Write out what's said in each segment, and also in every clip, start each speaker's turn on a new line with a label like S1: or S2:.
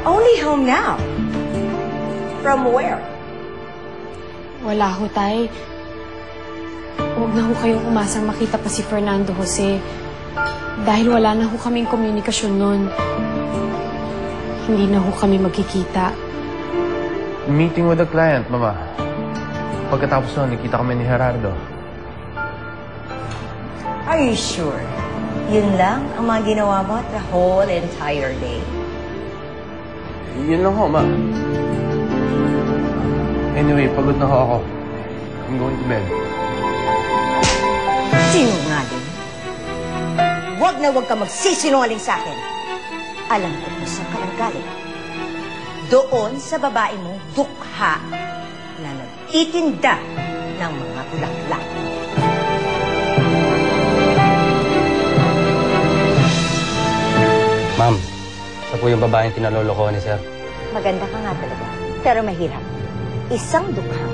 S1: Only home now. From where?
S2: Wala ho, Tay. Huwag na ho kayong umasang makita pa si Fernando Jose. Dahil wala na ho kaming komunikasyon nun. Hindi na ho kami magkikita.
S3: Meeting with the client, Mama. Pagkatapos nun, nakita kami ni Gerardo.
S1: Are you sure? Yun lang ang mga ginawa mo the whole entire day.
S3: Yun lang ho, Ma. Anyway, pagod na ho ako. I'm going to bed.
S1: Sinungaling. Huwag na huwag ka magsisinungaling sa akin. Alam ko kung saan ka nanggaling. Doon sa babae mong dukha na nagtitinda ng mga bulaklak.
S4: Ma'am, siya po yung babaeng tinaloloko ni Sir.
S1: Maganda ka nga talaga, pero mahirap. Isang dukhang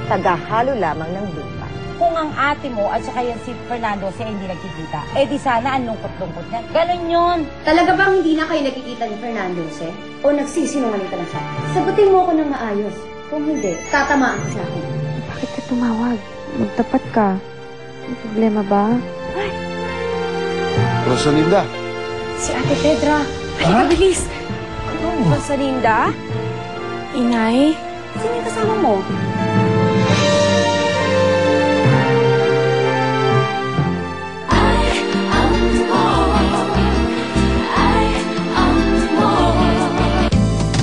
S1: tagahalo lamang ng lupa.
S5: Kung ang ate mo at saka yan si Fernando siya hindi nagkikita, eh di sana ang lungkot-lungkot niya. Ganon yun.
S6: Talaga bang hindi na kayo nakikita ni Fernando, Jose? O nagsisinungaling ka lang sa akin? Sagutin mo ako ng maayos. Kung hindi, tatamaan ka sa akin.
S2: Bakit ka tumawag? Magtapat ka. May problema ba? Ay,
S7: Rosalinda!
S2: si Ate Pedra. Halika, bilis.
S5: Rosalinda?
S2: Inay?
S5: Sino yung kasama mo?